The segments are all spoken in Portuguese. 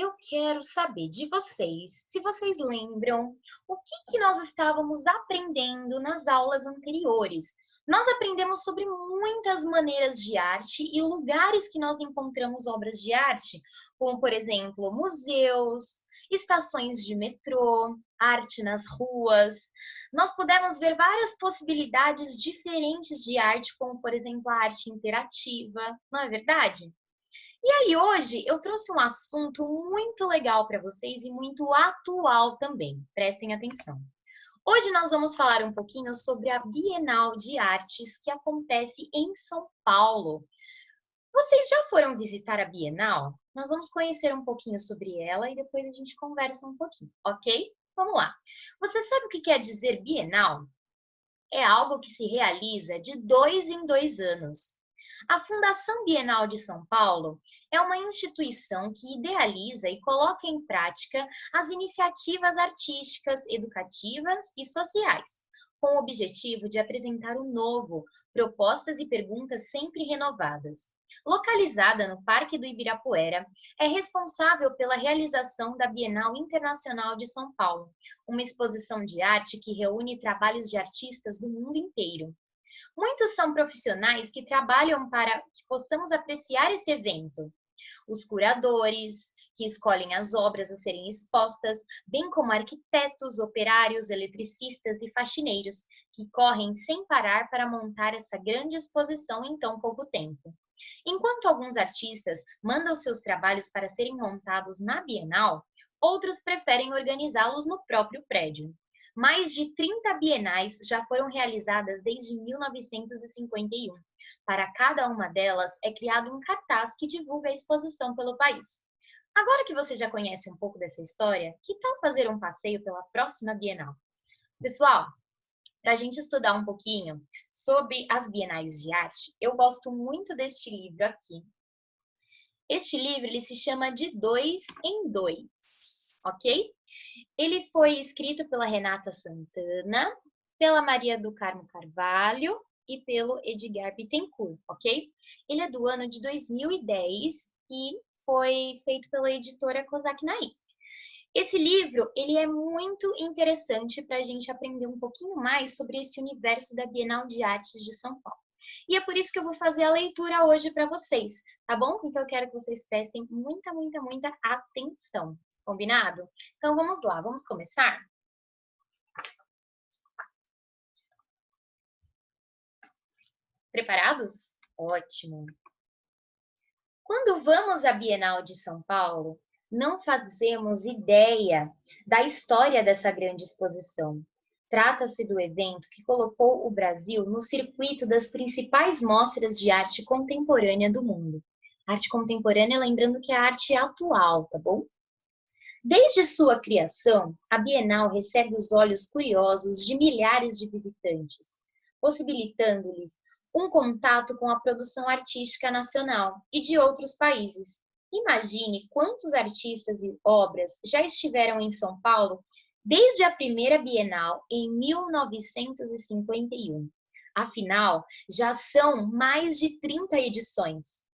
eu quero saber de vocês, se vocês lembram o que nós estávamos aprendendo nas aulas anteriores. Nós aprendemos sobre muitas maneiras de arte e lugares que nós encontramos obras de arte, como, por exemplo, museus, estações de metrô, arte nas ruas. Nós pudemos ver várias possibilidades diferentes de arte, como, por exemplo, a arte interativa, não é verdade? E aí, hoje eu trouxe um assunto muito legal para vocês e muito atual também. Prestem atenção. Hoje nós vamos falar um pouquinho sobre a Bienal de Artes que acontece em São Paulo. Vocês já foram visitar a Bienal? Nós vamos conhecer um pouquinho sobre ela e depois a gente conversa um pouquinho, ok? Vamos lá. Você sabe o que quer dizer Bienal? É algo que se realiza de 2 em 2 anos. A Fundação Bienal de São Paulo é uma instituição que idealiza e coloca em prática as iniciativas artísticas, educativas e sociais, com o objetivo de apresentar o novo, propostas e perguntas sempre renovadas. Localizada no Parque do Ibirapuera, é responsável pela realização da Bienal Internacional de São Paulo, uma exposição de arte que reúne trabalhos de artistas do mundo inteiro. Muitos são profissionais que trabalham para que possamos apreciar esse evento. Os curadores, que escolhem as obras a serem expostas, bem como arquitetos, operários, eletricistas e faxineiros, que correm sem parar para montar essa grande exposição em tão pouco tempo. Enquanto alguns artistas mandam seus trabalhos para serem montados na Bienal, outros preferem organizá-los no próprio prédio. Mais de 30 bienais já foram realizadas desde 1951. Para cada uma delas é criado um cartaz que divulga a exposição pelo país. Agora que você já conhece um pouco dessa história, que tal fazer um passeio pela próxima Bienal? Pessoal, para a gente estudar um pouquinho sobre as bienais de arte, eu gosto muito deste livro aqui. Este livro ele se chama De Dois em Dois, ok? Ele foi escrito pela Renata Santana, pela Maria do Carmo Carvalho e pelo Edgar Bittencourt, ok? Ele é do ano de 2010 e foi feito pela editora Kozak Naif. Esse livro ele é muito interessante para a gente aprender um pouquinho mais sobre esse universo da Bienal de Artes de São Paulo. E é por isso que eu vou fazer a leitura hoje para vocês, tá bom? Então eu quero que vocês prestem muita, muita, muita atenção. Combinado? Então vamos lá, vamos começar? Preparados? Ótimo! Quando vamos à Bienal de São Paulo, não fazemos ideia da história dessa grande exposição. Trata-se do evento que colocou o Brasil no circuito das principais mostras de arte contemporânea do mundo. Arte contemporânea, lembrando que é a arte atual, tá bom? Desde sua criação, a Bienal recebe os olhos curiosos de milhares de visitantes, possibilitando-lhes um contato com a produção artística nacional e de outros países. Imagine quantos artistas e obras já estiveram em São Paulo desde a primeira Bienal em 1951. Afinal, já são mais de 30 edições.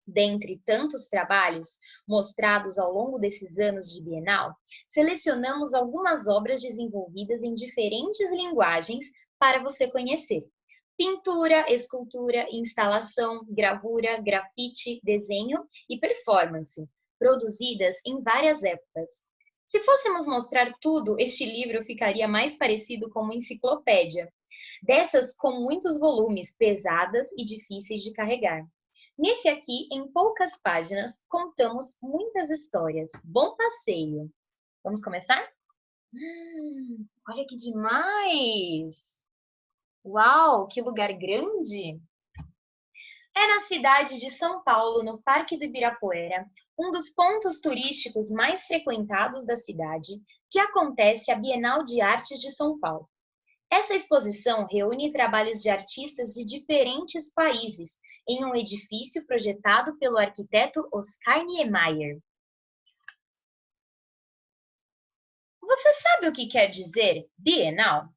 Dentre tantos trabalhos mostrados ao longo desses anos de Bienal, selecionamos algumas obras desenvolvidas em diferentes linguagens para você conhecer. Pintura, escultura, instalação, gravura, grafite, desenho e performance, produzidas em várias épocas. Se fôssemos mostrar tudo, este livro ficaria mais parecido com uma enciclopédia, dessas com muitos volumes, pesadas e difíceis de carregar. Nesse aqui, em poucas páginas, contamos muitas histórias. Bom passeio! Vamos começar? Olha que demais! Uau, que lugar grande! É na cidade de São Paulo, no Parque do Ibirapuera, um dos pontos turísticos mais frequentados da cidade, que acontece a Bienal de Artes de São Paulo. Essa exposição reúne trabalhos de artistas de diferentes países em um edifício projetado pelo arquiteto Oscar Niemeyer. Você sabe o que quer dizer Bienal?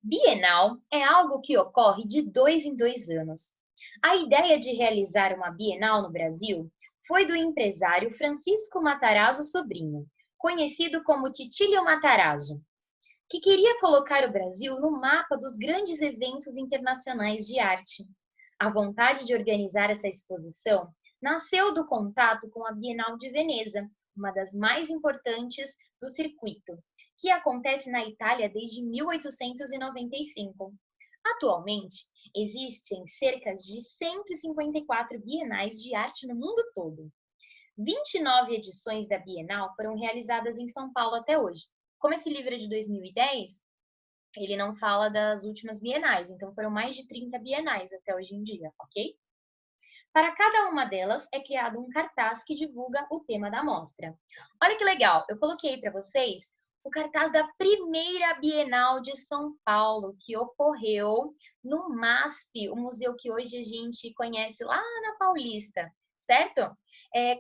Bienal é algo que ocorre de 2 em 2 anos. A ideia de realizar uma Bienal no Brasil foi do empresário Francisco Matarazzo Sobrinho, conhecido como Titílio Matarazzo, que queria colocar o Brasil no mapa dos grandes eventos internacionais de arte. A vontade de organizar essa exposição nasceu do contato com a Bienal de Veneza, uma das mais importantes do circuito, que acontece na Itália desde 1895. Atualmente, existem cerca de 154 bienais de arte no mundo todo. 29 edições da Bienal foram realizadas em São Paulo até hoje. Como esse livro é de 2010, ele não fala das últimas bienais, então foram mais de 30 bienais até hoje em dia, ok? Para cada uma delas é criado um cartaz que divulga o tema da mostra. Olha que legal, eu coloquei para vocês o cartaz da primeira Bienal de São Paulo, que ocorreu no MASP, o museu que hoje a gente conhece lá na Paulista, certo?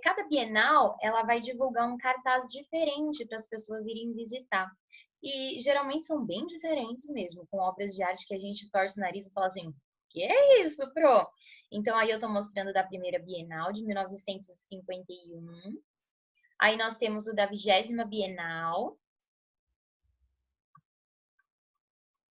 Cada Bienal, ela vai divulgar um cartaz diferente para as pessoas irem visitar. E geralmente são bem diferentes mesmo, com obras de arte que a gente torce o nariz e fala assim, que é isso, Pro? Então, aí eu estou mostrando da primeira Bienal, de 1951. Aí nós temos o da 20ª Bienal.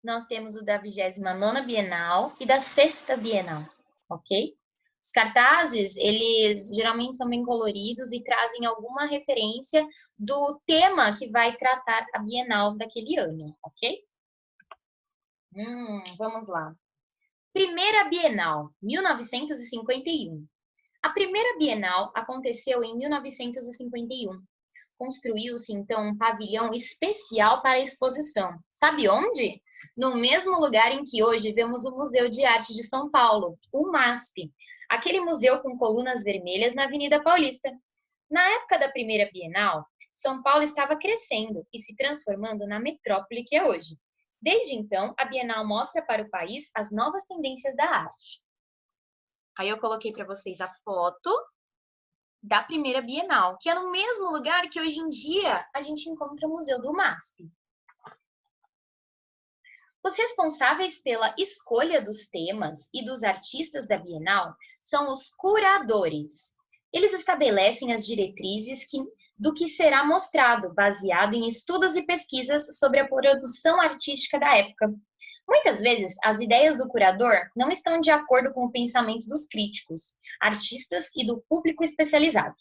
Nós temos o da 29ª Bienal e da 6ª Bienal, ok? Os cartazes, eles geralmente são bem coloridos e trazem alguma referência do tema que vai tratar a Bienal daquele ano, ok? Vamos lá. Primeira Bienal, 1951. A primeira Bienal aconteceu em 1951. Construiu-se, então, um pavilhão especial para a exposição. Sabe onde? No mesmo lugar em que hoje vemos o Museu de Arte de São Paulo, o MASP, aquele museu com colunas vermelhas na Avenida Paulista. Na época da primeira Bienal, São Paulo estava crescendo e se transformando na metrópole que é hoje. Desde então, a Bienal mostra para o país as novas tendências da arte. Aí eu coloquei para vocês a foto da primeira Bienal, que é no mesmo lugar que hoje em dia a gente encontra o Museu do MASP. Os responsáveis pela escolha dos temas e dos artistas da Bienal são os curadores. Eles estabelecem as diretrizes do que será mostrado, baseado em estudos e pesquisas sobre a produção artística da época. Muitas vezes, as ideias do curador não estão de acordo com o pensamento dos críticos, artistas e do público especializado.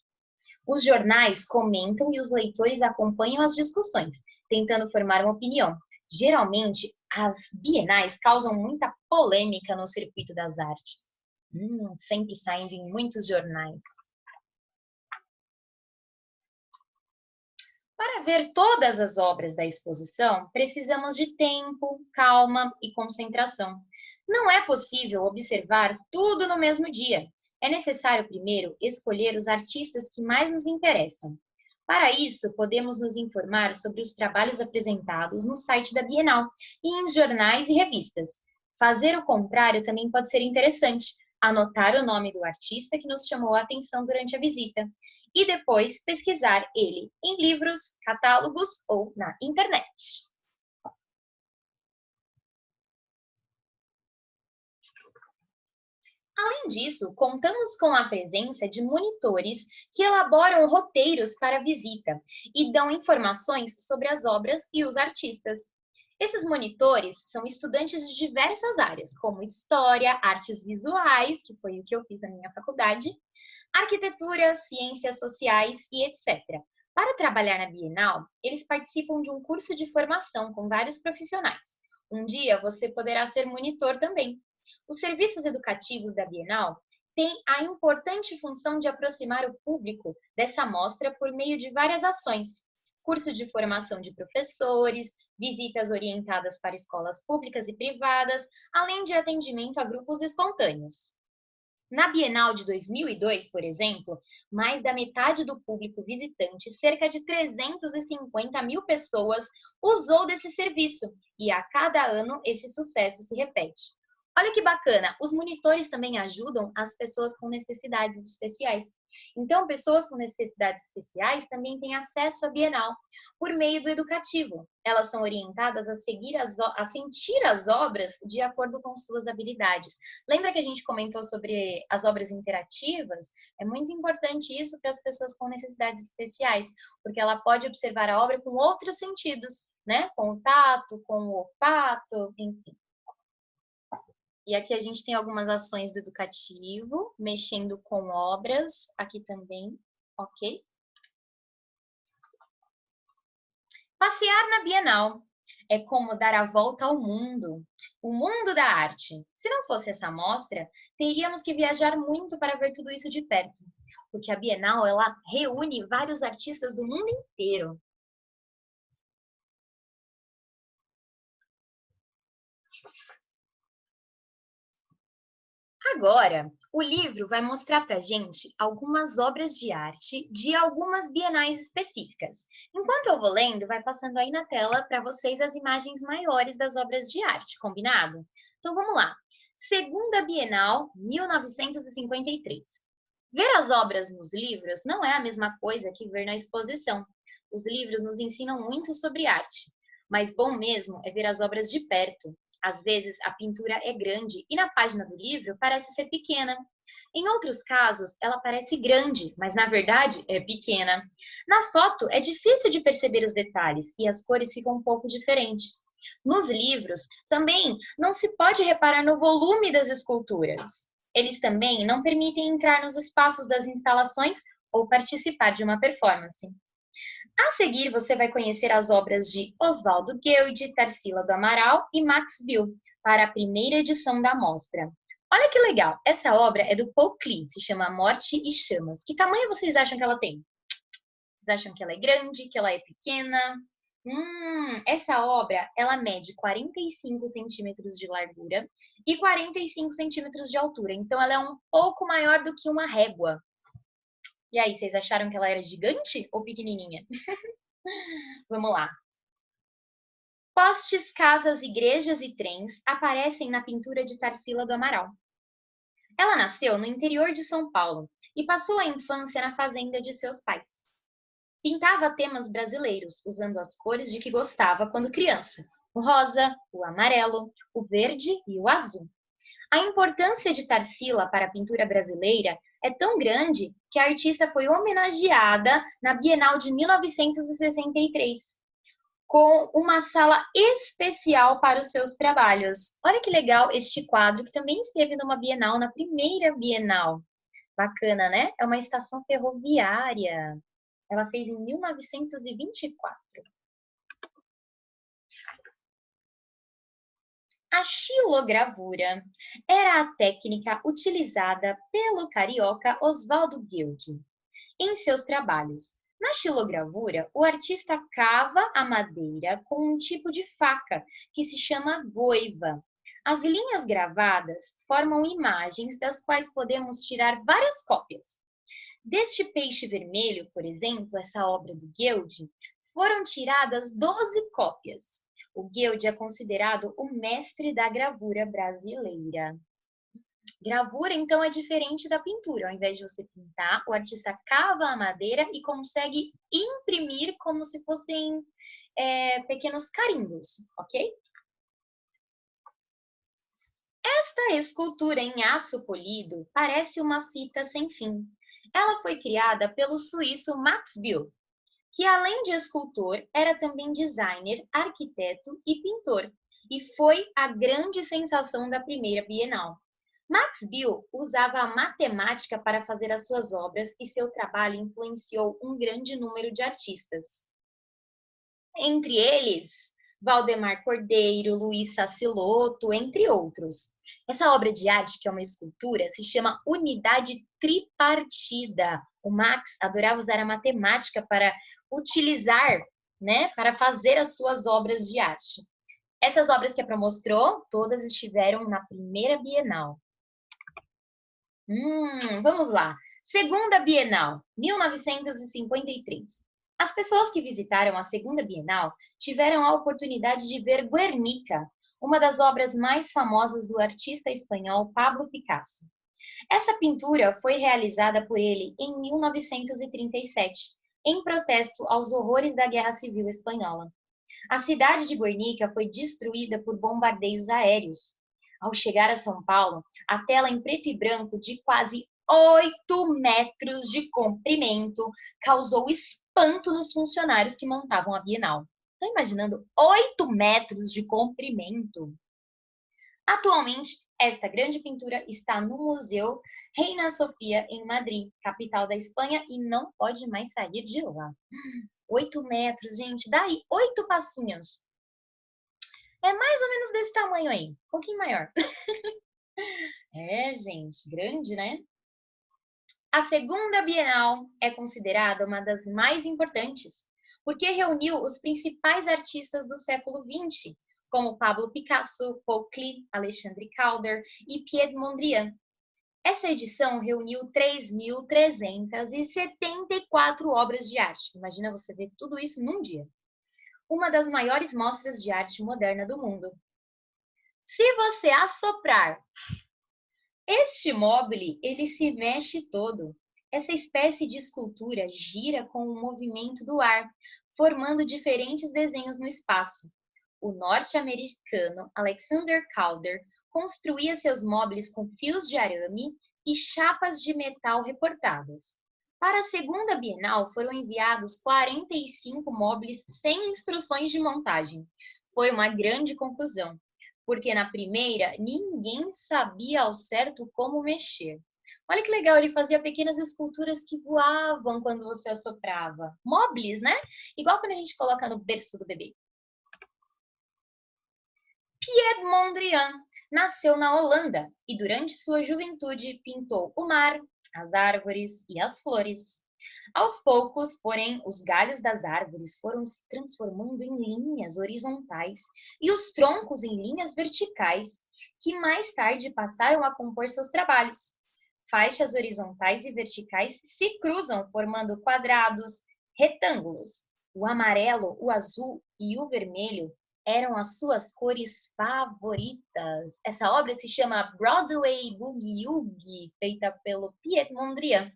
Os jornais comentam e os leitores acompanham as discussões, tentando formar uma opinião. Geralmente, as bienais causam muita polêmica no circuito das artes, sempre saindo em muitos jornais. Para ver todas as obras da exposição, precisamos de tempo, calma e concentração. Não é possível observar tudo no mesmo dia. É necessário primeiro escolher os artistas que mais nos interessam. Para isso, podemos nos informar sobre os trabalhos apresentados no site da Bienal e em jornais e revistas. Fazer o contrário também pode ser interessante. Anotar o nome do artista que nos chamou a atenção durante a visita e depois pesquisar ele em livros, catálogos ou na internet. Além disso, contamos com a presença de monitores que elaboram roteiros para a visita e dão informações sobre as obras e os artistas. Esses monitores são estudantes de diversas áreas, como história, artes visuais, que foi o que eu fiz na minha faculdade, arquitetura, ciências sociais e etc. Para trabalhar na Bienal, eles participam de um curso de formação com vários profissionais. Um dia você poderá ser monitor também. Os serviços educativos da Bienal têm a importante função de aproximar o público dessa mostra por meio de várias ações. Curso de formação de professores, visitas orientadas para escolas públicas e privadas, além de atendimento a grupos espontâneos. Na Bienal de 2002, por exemplo, mais da metade do público visitante, cerca de 350 mil pessoas, usou desse serviço, e a cada ano esse sucesso se repete. Olha que bacana, os monitores também ajudam as pessoas com necessidades especiais. Então, pessoas com necessidades especiais também têm acesso à Bienal por meio do educativo. Elas são orientadas a seguir a sentir as obras de acordo com suas habilidades. Lembra que a gente comentou sobre as obras interativas? É muito importante isso para as pessoas com necessidades especiais, porque ela pode observar a obra com outros sentidos, né? Com o tato, com o olfato, enfim. E aqui a gente tem algumas ações do educativo, mexendo com obras, aqui também, ok? Passear na Bienal é como dar a volta ao mundo, o mundo da arte. Se não fosse essa mostra, teríamos que viajar muito para ver tudo isso de perto, porque a Bienal, ela reúne vários artistas do mundo inteiro. Agora, o livro vai mostrar para a gente algumas obras de arte de algumas bienais específicas. Enquanto eu vou lendo, vai passando aí na tela para vocês as imagens maiores das obras de arte, combinado? Então vamos lá. Segunda Bienal, 1953. Ver as obras nos livros não é a mesma coisa que ver na exposição. Os livros nos ensinam muito sobre arte, mas bom mesmo é ver as obras de perto. Às vezes, a pintura é grande e na página do livro parece ser pequena. Em outros casos, ela parece grande, mas na verdade é pequena. Na foto, é difícil de perceber os detalhes e as cores ficam um pouco diferentes. Nos livros, também não se pode reparar no volume das esculturas. Eles também não permitem entrar nos espaços das instalações ou participar de uma performance. A seguir, você vai conhecer as obras de Oswaldo Guild, Tarsila do Amaral e Max Bill, para a primeira edição da mostra. Olha que legal! Essa obra é do Paul Klee, se chama Morte e Chamas. Que tamanho vocês acham que ela tem? Vocês acham que ela é grande, que ela é pequena? Essa obra, ela mede 45 centímetros de largura e 45 centímetros de altura. Então, ela é um pouco maior do que uma régua. E aí, vocês acharam que ela era gigante ou pequenininha? Vamos lá. Postes, casas, igrejas e trens aparecem na pintura de Tarsila do Amaral. Ela nasceu no interior de São Paulo e passou a infância na fazenda de seus pais. Pintava temas brasileiros, usando as cores de que gostava quando criança: o rosa, o amarelo, o verde e o azul. A importância de Tarsila para a pintura brasileira é tão grande que a artista foi homenageada na Bienal de 1963, com uma sala especial para os seus trabalhos. Olha que legal este quadro, que também esteve numa Bienal, na primeira Bienal. Bacana, né? É uma estação ferroviária. Ela fez em 1924. A xilogravura era a técnica utilizada pelo carioca Oswaldo Guild em seus trabalhos. Na xilogravura, o artista cava a madeira com um tipo de faca que se chama goiva. As linhas gravadas formam imagens das quais podemos tirar várias cópias. Deste peixe vermelho, por exemplo, essa obra do Guild, foram tiradas 12 cópias. O Guild é considerado o mestre da gravura brasileira. Gravura, então, é diferente da pintura. Ao invés de você pintar, o artista cava a madeira e consegue imprimir como se fossem pequenos carimbos, ok? Esta escultura em aço polido parece uma fita sem fim. Ela foi criada pelo suíço Max Bill, que além de escultor, era também designer, arquiteto e pintor, e foi a grande sensação da primeira Bienal. Max Bill usava a matemática para fazer as suas obras e seu trabalho influenciou um grande número de artistas. Entre eles, Valdemar Cordeiro, Luiz Sassilotto, entre outros. Essa obra de arte, que é uma escultura, se chama Unidade Tripartida. O Max adorava usar a matemática para utilizar, né, para fazer as suas obras de arte. Essas obras que a Pro mostrou, todas estiveram na primeira Bienal. Vamos lá. Segunda Bienal, 1953. As pessoas que visitaram a Segunda Bienal tiveram a oportunidade de ver Guernica, uma das obras mais famosas do artista espanhol Pablo Picasso. Essa pintura foi realizada por ele em 1937, em protesto aos horrores da Guerra Civil Espanhola. A cidade de Guernica foi destruída por bombardeios aéreos. Ao chegar a São Paulo, a tela em preto e branco de quase 8 metros de comprimento causou espanto nos funcionários que montavam a Bienal. Estão imaginando 8 metros de comprimento? Atualmente, esta grande pintura está no Museu Reina Sofia, em Madrid, capital da Espanha, e não pode mais sair de lá. 8 metros, gente, daí 8 passinhos. É mais ou menos desse tamanho aí, um pouquinho maior. É, gente, grande, né? A segunda Bienal é considerada uma das mais importantes, porque reuniu os principais artistas do século XX, como Pablo Picasso, Paul Klee, Alexandre Calder e Piet Mondrian. Essa edição reuniu 3.374 obras de arte. Imagina você ver tudo isso num dia. Uma das maiores mostras de arte moderna do mundo. Se você assoprar este mobile, ele se mexe todo. Essa espécie de escultura gira com o movimento do ar, formando diferentes desenhos no espaço. O norte-americano Alexander Calder construía seus móveis com fios de arame e chapas de metal recortadas. Para a segunda Bienal foram enviados 45 móveis sem instruções de montagem. Foi uma grande confusão, porque na primeira ninguém sabia ao certo como mexer. Olha que legal, ele fazia pequenas esculturas que voavam quando você assoprava. Móveis, né? Igual quando a gente coloca no berço do bebê. Piet Mondrian nasceu na Holanda e durante sua juventude pintou o mar, as árvores e as flores. Aos poucos, porém, os galhos das árvores foram se transformando em linhas horizontais e os troncos em linhas verticais, que mais tarde passaram a compor seus trabalhos. Faixas horizontais e verticais se cruzam, formando quadrados, retângulos. O amarelo, o azul e o vermelho eram as suas cores favoritas. Essa obra se chama Broadway Boogie-Woogie, feita pelo Piet Mondrian.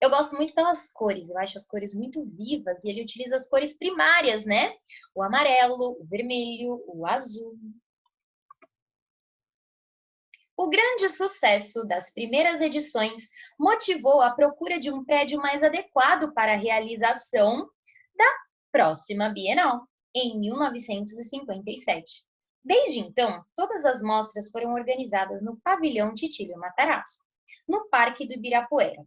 Eu gosto muito pelas cores, eu acho as cores muito vivas e ele utiliza as cores primárias, né? O amarelo, o vermelho, o azul. O grande sucesso das primeiras edições motivou a procura de um prédio mais adequado para a realização da próxima Bienal, em 1957. Desde então, todas as mostras foram organizadas no pavilhão Titílio Matarazzo, no Parque do Ibirapuera.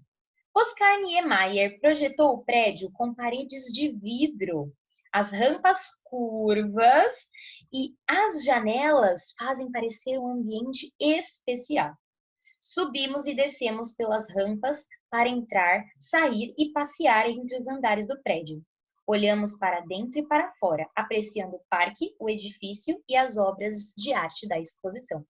Oscar Niemeyer projetou o prédio com paredes de vidro, as rampas curvas e as janelas fazem parecer um ambiente especial. Subimos e descemos pelas rampas para entrar, sair e passear entre os andares do prédio. Olhamos para dentro e para fora, apreciando o parque, o edifício e as obras de arte da exposição.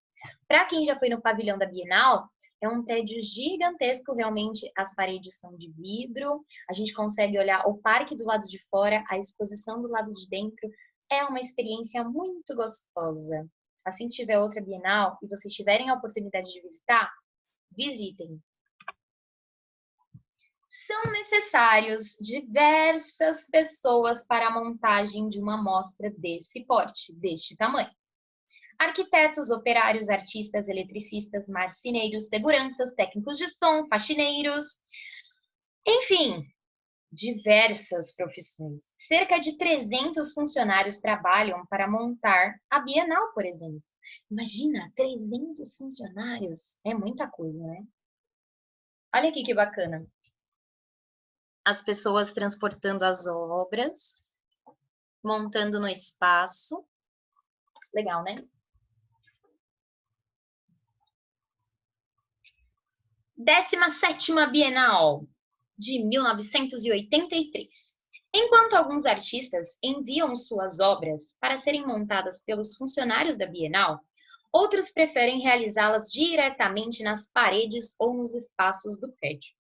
Para quem já foi no pavilhão da Bienal, é um prédio gigantesco, realmente as paredes são de vidro, a gente consegue olhar o parque do lado de fora, a exposição do lado de dentro, é uma experiência muito gostosa. Assim que tiver outra Bienal e vocês tiverem a oportunidade de visitar, visitem. São necessários diversas pessoas para a montagem de uma mostra desse porte, deste tamanho. Arquitetos, operários, artistas, eletricistas, marceneiros, seguranças, técnicos de som, faxineiros, enfim, diversas profissões. Cerca de 300 funcionários trabalham para montar a Bienal, por exemplo. Imagina, 300 funcionários. É muita coisa, né? Olha aqui que bacana. As pessoas transportando as obras, montando no espaço. Legal, né? 17ª Bienal de 1983. Enquanto alguns artistas enviam suas obras para serem montadas pelos funcionários da Bienal, outros preferem realizá-las diretamente nas paredes ou nos espaços do prédio.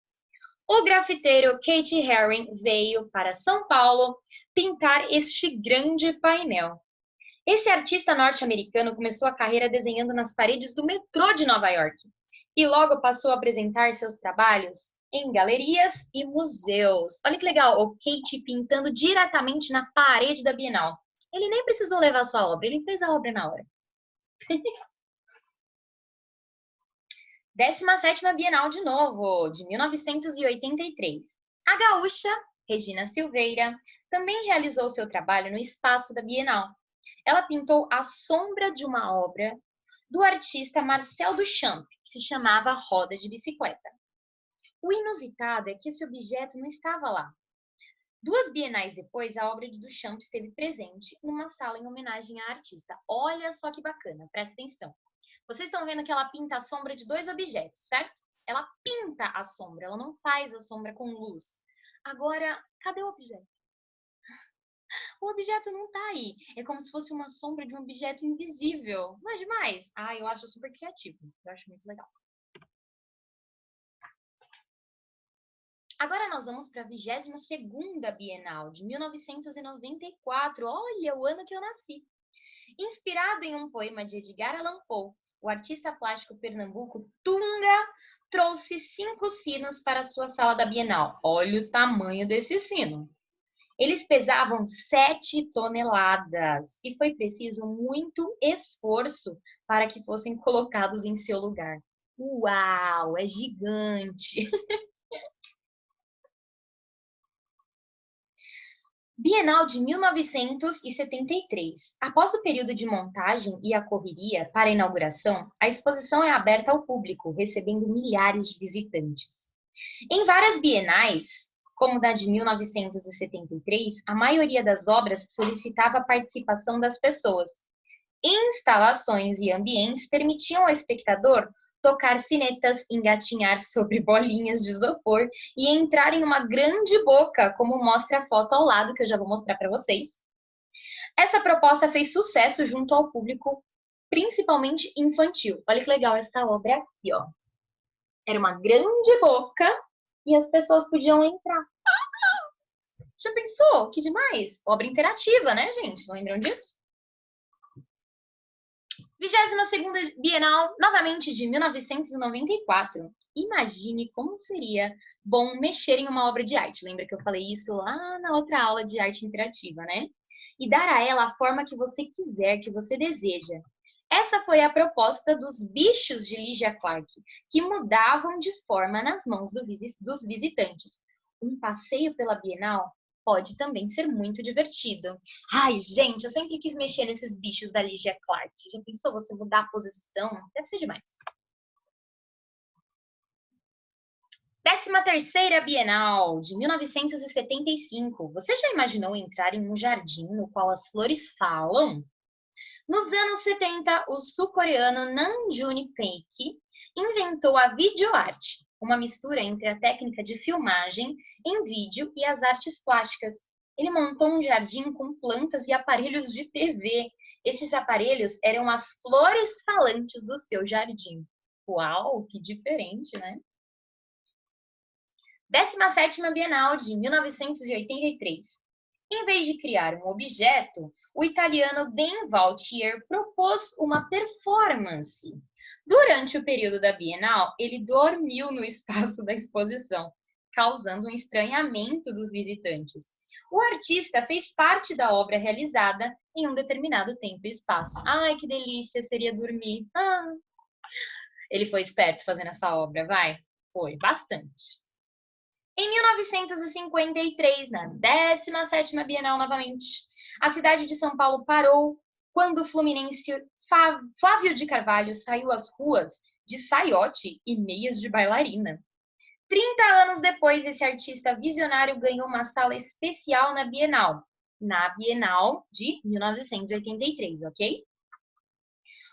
O grafiteiro Katie Haring veio para São Paulo pintar este grande painel. Esse artista norte-americano começou a carreira desenhando nas paredes do metrô de Nova York e logo passou a apresentar seus trabalhos em galerias e museus. Olha que legal, o Kate pintando diretamente na parede da Bienal. Ele nem precisou levar sua obra, ele fez a obra na hora. 17ª Bienal de novo, de 1983. A gaúcha Regina Silveira também realizou seu trabalho no espaço da Bienal. Ela pintou a sombra de uma obra do artista Marcel Duchamp, que se chamava Roda de Bicicleta. O inusitado é que esse objeto não estava lá. 2 bienais depois, a obra de Duchamp esteve presente numa sala em homenagem à artista. Olha só que bacana, presta atenção. Vocês estão vendo que ela pinta a sombra de 2 objetos, certo? Ela pinta a sombra, ela não faz a sombra com luz. Agora, cadê o objeto? O objeto não tá aí. É como se fosse uma sombra de um objeto invisível. Não é demais? Ah, eu acho super criativo. Eu acho muito legal. Agora nós vamos para a 22ª Bienal, de 1994. Olha, o ano que eu nasci. Inspirado em um poema de Edgar Allan Poe, o artista plástico pernambuco Tunga trouxe 5 sinos para a sua sala da Bienal. Olha o tamanho desse sino. Eles pesavam 7 toneladas e foi preciso muito esforço para que fossem colocados em seu lugar. Uau, é gigante! Bienal de 1973. Após o período de montagem e a correria para a inauguração, a exposição é aberta ao público, recebendo milhares de visitantes. Em várias bienais, como da de 1973, a maioria das obras solicitava a participação das pessoas. Instalações e ambientes permitiam ao espectador tocar sinetas, engatinhar sobre bolinhas de isopor e entrar em uma grande boca, como mostra a foto ao lado, que eu já vou mostrar para vocês. Essa proposta fez sucesso junto ao público, principalmente infantil. Olha que legal essa obra aqui, ó. Era uma grande boca e as pessoas podiam entrar. Já pensou? Que demais! Obra interativa, né, gente? Não lembram disso? 22ª Bienal, novamente de 1994. Imagine como seria bom mexer em uma obra de arte. Lembra que eu falei isso lá na outra aula de arte interativa, né? E dar a ela a forma que você quiser, que você deseja. Essa foi a proposta dos bichos de Lygia Clark, que mudavam de forma nas mãos dos visitantes. Um passeio pela Bienal pode também ser muito divertido. Ai, gente, eu sempre quis mexer nesses bichos da Lygia Clark. Já pensou você mudar a posição? Deve ser demais. 13ª Bienal, de 1975. Você já imaginou entrar em um jardim no qual as flores falam? Nos anos 70, o sul-coreano Namjoon Paik inventou a videoarte, uma mistura entre a técnica de filmagem em vídeo e as artes plásticas. Ele montou um jardim com plantas e aparelhos de TV. Estes aparelhos eram as flores falantes do seu jardim. Uau, que diferente, né? 17ª Bienal de 1983. Em vez de criar um objeto, o italiano Ben Valtier propôs uma performance. Durante o período da Bienal, ele dormiu no espaço da exposição, causando um estranhamento dos visitantes. O artista fez parte da obra realizada em um determinado tempo e espaço. Ai, que delícia seria dormir. Ele foi esperto fazendo essa obra, vai? Foi, bastante. Em 1953, na 17ª Bienal novamente, a cidade de São Paulo parou quando o fluminense Flávio de Carvalho saiu às ruas de saiote e meias de bailarina. 30 anos depois, esse artista visionário ganhou uma sala especial na Bienal de 1983, ok?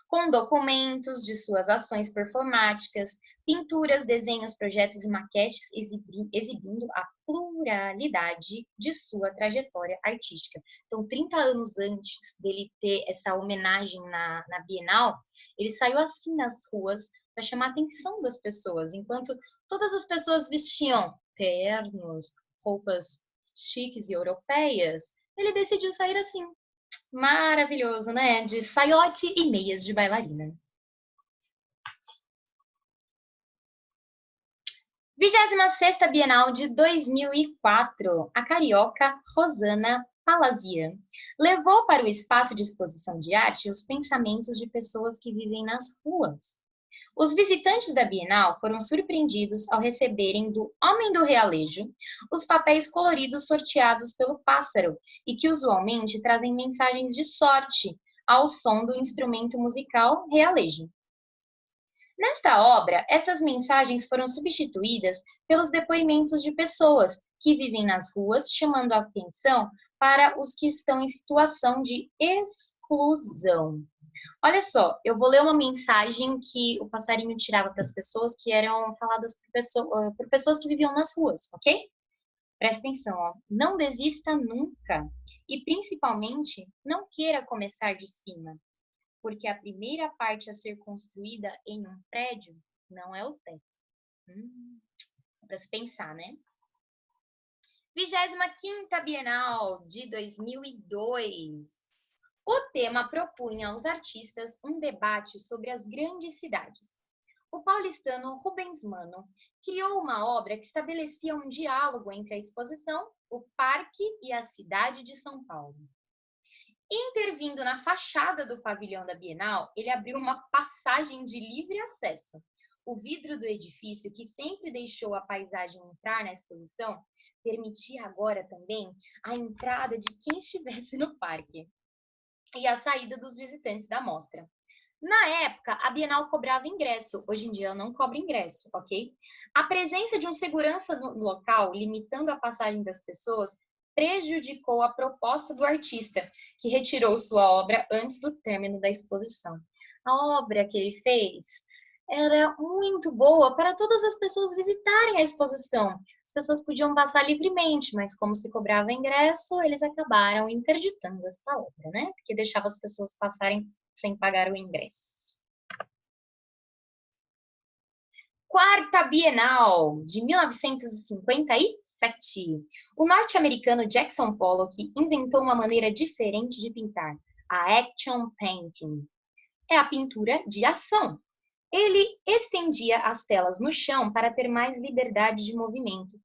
Com documentos de suas ações performáticas, pinturas, desenhos, projetos e maquetes exibindo a pluralidade de sua trajetória artística. Então, 30 anos antes dele ter essa homenagem na Bienal, ele saiu assim nas ruas para chamar a atenção das pessoas, enquanto todas as pessoas vestiam ternos, roupas chiques e europeias, ele decidiu sair assim, Maravilhoso, né? De saiote e meias de bailarina. 26ª Bienal de 2004, a carioca Rosana Palazian levou para o espaço de exposição de arte os pensamentos de pessoas que vivem nas ruas. Os visitantes da Bienal foram surpreendidos ao receberem do Homem do Realejo os papéis coloridos sorteados pelo pássaro e que usualmente trazem mensagens de sorte ao som do instrumento musical realejo. Nesta obra, essas mensagens foram substituídas pelos depoimentos de pessoas que vivem nas ruas, chamando a atenção para os que estão em situação de exclusão. Olha só, eu vou ler uma mensagem que o passarinho tirava para as pessoas que eram faladas por pessoas que viviam nas ruas, ok? Presta atenção, ó. Não desista nunca e, principalmente, não queira começar de cima, porque a primeira parte a ser construída em um prédio não é o teto. Para se pensar, né? 25ª Bienal de 2002. O tema propunha aos artistas um debate sobre as grandes cidades. O paulistano Rubens Mano criou uma obra que estabelecia um diálogo entre a exposição, o parque e a cidade de São Paulo. Intervindo na fachada do pavilhão da Bienal, ele abriu uma passagem de livre acesso. O vidro do edifício, que sempre deixou a paisagem entrar na exposição, permitia agora também a entrada de quem estivesse no parque e a saída dos visitantes da mostra. Na época, a Bienal cobrava ingresso. Hoje em dia, ela não cobra ingresso, ok? A presença de um segurança no local, limitando a passagem das pessoas, prejudicou a proposta do artista, que retirou sua obra antes do término da exposição. A obra que ele fez era muito boa para todas as pessoas visitarem a exposição. As pessoas podiam passar livremente, mas como se cobrava ingresso, eles acabaram interditando essa obra, né? Porque deixava as pessoas passarem sem pagar o ingresso. 4ª Bienal de 1957. O norte-americano Jackson Pollock inventou uma maneira diferente de pintar, a action painting. É a pintura de ação. Ele estendia as telas no chão para ter mais liberdade de movimento.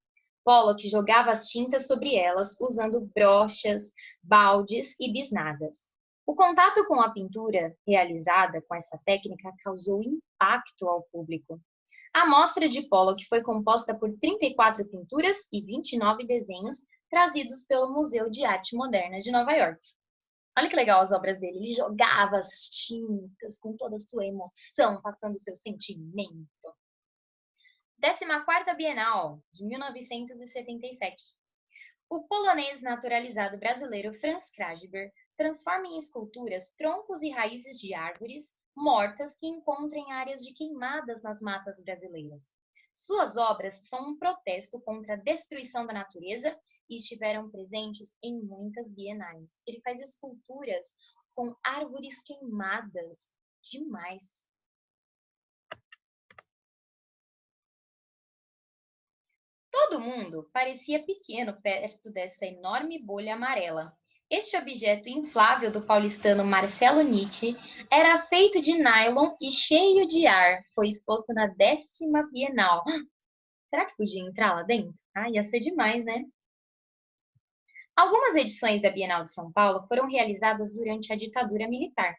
Pollock jogava as tintas sobre elas usando brochas, baldes e bisnagas. O contato com a pintura realizada com essa técnica causou impacto ao público. A mostra de Pollock foi composta por 34 pinturas e 29 desenhos trazidos pelo Museu de Arte Moderna de Nova York. Olha que legal as obras dele. Ele jogava as tintas com toda a sua emoção, passando o seu sentimento. 14ª Bienal de 1977. O polonês naturalizado brasileiro Franz Krawczyk transforma em esculturas troncos e raízes de árvores mortas que encontra em áreas de queimadas nas matas brasileiras. Suas obras são um protesto contra a destruição da natureza e estiveram presentes em muitas bienais. Ele faz esculturas com árvores queimadas. Demais. Todo mundo parecia pequeno perto dessa enorme bolha amarela. Este objeto inflável do paulistano Marcelo Nietzsche era feito de nylon e cheio de ar. Foi exposto na 10ª Bienal. Será que podia entrar lá dentro? Ah, ia ser demais, né? Algumas edições da Bienal de São Paulo foram realizadas durante a ditadura militar,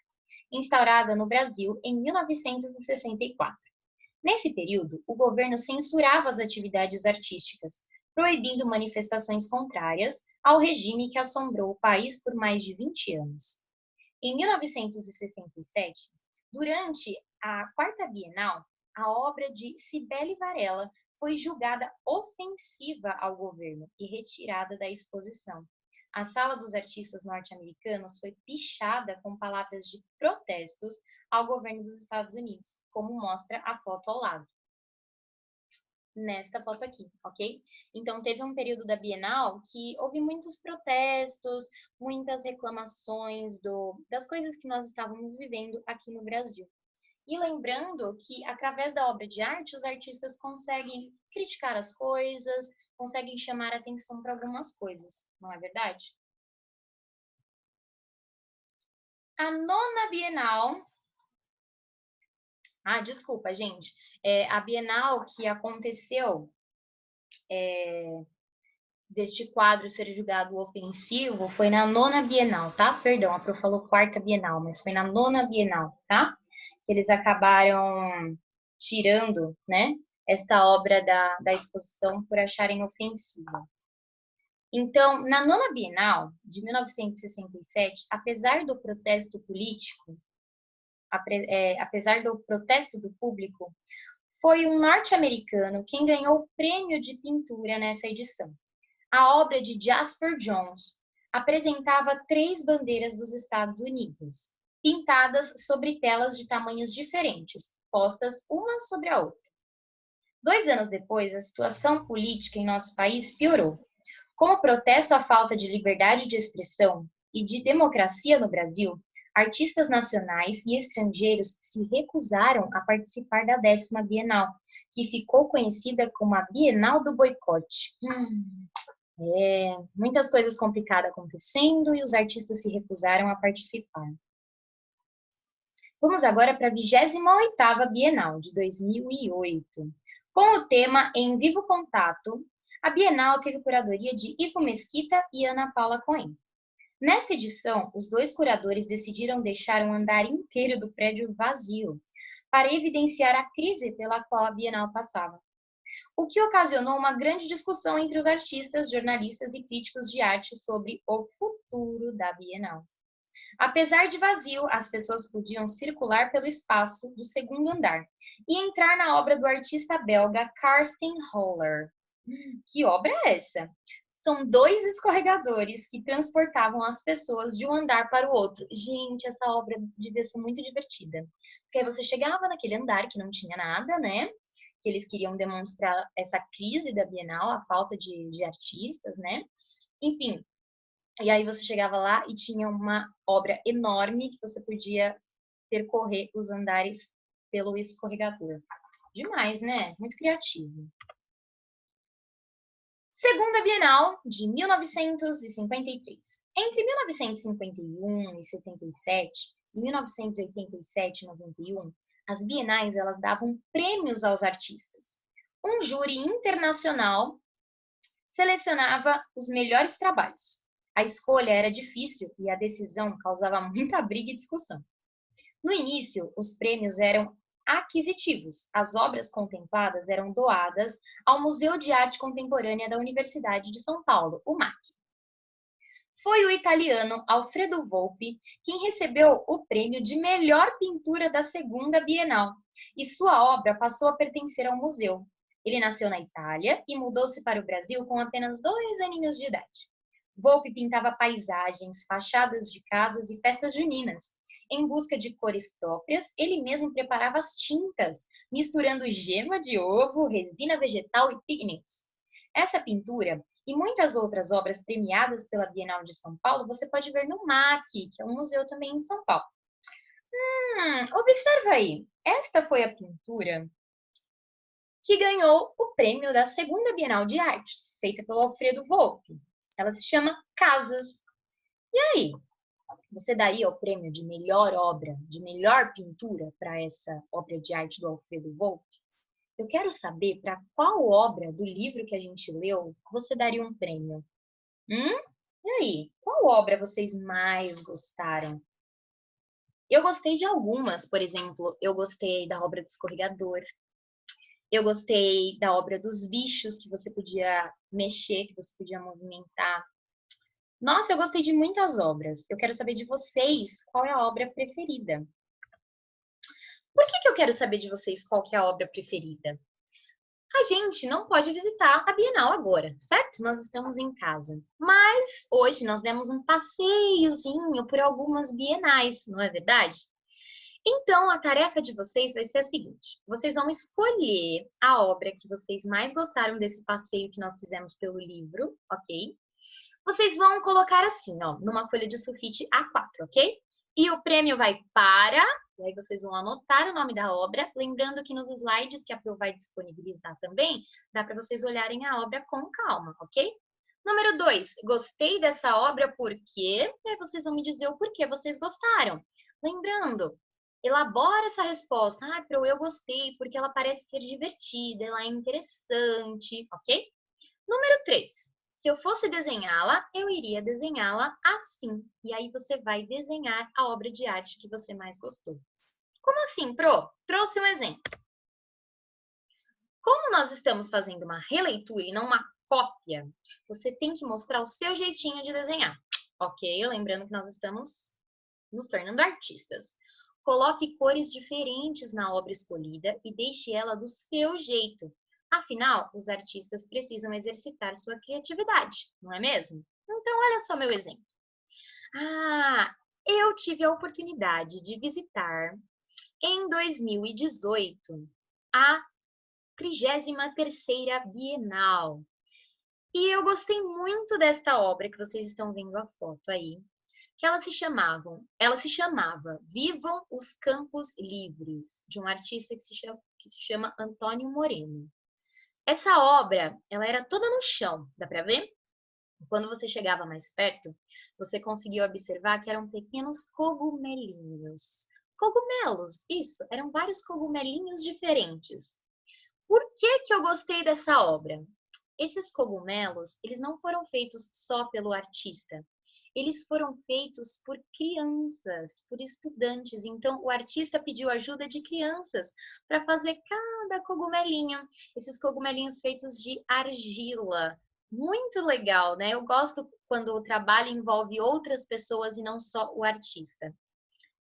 instaurada no Brasil em 1964. Nesse período, o governo censurava as atividades artísticas, proibindo manifestações contrárias ao regime que assombrou o país por mais de 20 anos. Em 1967, durante a 4ª Bienal, a obra de Cibele Varela foi julgada ofensiva ao governo e retirada da exposição. A Sala dos Artistas Norte-Americanos foi pichada com palavras de protestos ao governo dos Estados Unidos, como mostra a foto ao lado. Nesta foto aqui, ok? Então, teve um período da Bienal que houve muitos protestos, muitas reclamações das coisas que nós estávamos vivendo aqui no Brasil. E lembrando que, através da obra de arte, os artistas conseguem criticar as coisas, conseguem chamar atenção para algumas coisas, não é verdade? A nona Bienal... Ah, desculpa, gente. A Bienal que aconteceu deste quadro ser julgado ofensivo foi na nona Bienal, tá? Perdão, a Pro falou quarta Bienal, mas foi na nona Bienal, tá? Que eles acabaram tirando, né, esta obra da exposição por acharem ofensiva. Então, na nona Bienal de 1967, apesar do protesto político, apesar do protesto do público, foi um norte-americano quem ganhou o prêmio de pintura nessa edição. A obra de Jasper Johns apresentava 3 bandeiras dos Estados Unidos, pintadas sobre telas de tamanhos diferentes, postas uma sobre a outra. 2 anos depois, a situação política em nosso país piorou. Como protesto à falta de liberdade de expressão e de democracia no Brasil, artistas nacionais e estrangeiros se recusaram a participar da 10ª Bienal, que ficou conhecida como a Bienal do Boicote. Muitas coisas complicadas acontecendo e os artistas se recusaram a participar. Vamos agora para a 28ª Bienal, de 2008. Com o tema Em Vivo Contato, a Bienal teve curadoria de Ivo Mesquita e Ana Paula Cohen. Nesta edição, os 2 curadores decidiram deixar um andar inteiro do prédio vazio, para evidenciar a crise pela qual a Bienal passava, o que ocasionou uma grande discussão entre os artistas, jornalistas e críticos de arte sobre o futuro da Bienal. Apesar de vazio, as pessoas podiam circular pelo espaço do 2º andar e entrar na obra do artista belga Karsten Holler. Que obra é essa? São 2 escorregadores que transportavam as pessoas de um andar para o outro. Gente, essa obra devia ser muito divertida. Porque aí você chegava naquele andar que não tinha nada, né? Que eles queriam demonstrar essa crise da Bienal, a falta de artistas, né? Enfim, e aí você chegava lá e tinha uma obra enorme que você podia percorrer os andares pelo escorregador. Demais, né? Muito criativo. Segunda Bienal de 1953. Entre 1951 e 77 e 1987 e 91, as bienais elas davam prêmios aos artistas. Um júri internacional selecionava os melhores trabalhos. A escolha era difícil e a decisão causava muita briga e discussão. No início, os prêmios eram aquisitivos. As obras contempladas eram doadas ao Museu de Arte Contemporânea da Universidade de São Paulo, o MAC. Foi o italiano Alfredo Volpi quem recebeu o prêmio de melhor pintura da segunda Bienal, e sua obra passou a pertencer ao museu. Ele nasceu na Itália e mudou-se para o Brasil com apenas 2 aninhos de idade. Volpi pintava paisagens, fachadas de casas e festas juninas. Em busca de cores próprias, ele mesmo preparava as tintas, misturando gema de ovo, resina vegetal e pigmentos. Essa pintura e muitas outras obras premiadas pela Bienal de São Paulo você pode ver no MAC, que é um museu também em São Paulo. Observa aí, esta foi a pintura que ganhou o prêmio da segunda Bienal de Artes, feita pelo Alfredo Volpi. Ela se chama Casas. E aí, você daria o prêmio de melhor obra, de melhor pintura para essa obra de arte do Alfredo Volpi? Eu quero saber para qual obra do livro que a gente leu você daria um prêmio. E aí, qual obra vocês mais gostaram? Eu gostei de algumas, por exemplo, eu gostei da obra do escorregador. Eu gostei da obra dos bichos, que você podia mexer, que você podia movimentar. Nossa, eu gostei de muitas obras. Eu quero saber de vocês qual é a obra preferida. Por que eu quero saber de vocês qual que é a obra preferida? A gente não pode visitar a Bienal agora, certo? Nós estamos em casa. Mas hoje nós demos um passeiozinho por algumas bienais, não é verdade? Então, a tarefa de vocês vai ser a seguinte: vocês vão escolher a obra que vocês mais gostaram desse passeio que nós fizemos pelo livro, ok? Vocês vão colocar assim, ó, numa folha de sulfite A4, ok? E o prêmio vai para... E aí vocês vão anotar o nome da obra, lembrando que nos slides que a Pro vai disponibilizar também, dá para vocês olharem a obra com calma, ok? Número 2, gostei dessa obra porque... E aí vocês vão me dizer o porquê vocês gostaram. Lembrando, elabora essa resposta. Ah, Pro, eu gostei porque ela parece ser divertida, ela é interessante, ok? Número 3, se eu fosse desenhá-la, eu iria desenhá-la assim. E aí você vai desenhar a obra de arte que você mais gostou. Como assim, Pro? Trouxe um exemplo. Como nós estamos fazendo uma releitura e não uma cópia, você tem que mostrar o seu jeitinho de desenhar, ok? Lembrando que nós estamos nos tornando artistas. Coloque cores diferentes na obra escolhida e deixe ela do seu jeito. Afinal, os artistas precisam exercitar sua criatividade, não é mesmo? Então, olha só meu exemplo. Ah, eu tive a oportunidade de visitar em 2018 a 33ª Bienal. E eu gostei muito desta obra que vocês estão vendo a foto aí, que ela se chamava Vivam os Campos Livres, de um artista que se chama Antônio Moreno. Essa obra, ela era toda no chão, dá para ver? Quando você chegava mais perto, você conseguiu observar que eram pequenos cogumelinhos. Cogumelos, isso, eram vários cogumelinhos diferentes. Por que que eu gostei dessa obra? Esses cogumelos, eles não foram feitos só pelo artista. Eles foram feitos por crianças, por estudantes. Então, o artista pediu ajuda de crianças para fazer cada cogumelinho. Esses cogumelinhos feitos de argila. Muito legal, né? Eu gosto quando o trabalho envolve outras pessoas e não só o artista.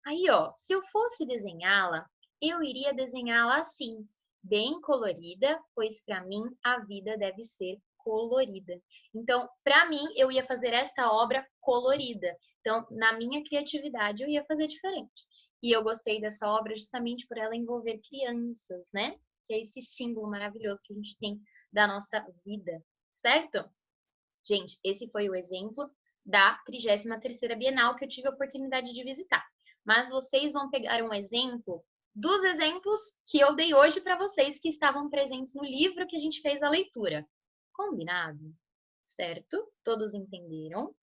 Aí, ó, se eu fosse desenhá-la, eu iria desenhá-la assim, bem colorida, pois para mim a vida deve ser colorida. Então, para mim, eu ia fazer esta obra colorida. Então, na minha criatividade, eu ia fazer diferente. E eu gostei dessa obra justamente por ela envolver crianças, né? Que é esse símbolo maravilhoso que a gente tem da nossa vida, certo? Gente, esse foi o exemplo da 33ª Bienal que eu tive a oportunidade de visitar. Mas vocês vão pegar um exemplo dos exemplos que eu dei hoje para vocês que estavam presentes no livro que a gente fez a leitura. Combinado? Certo? Todos entenderam?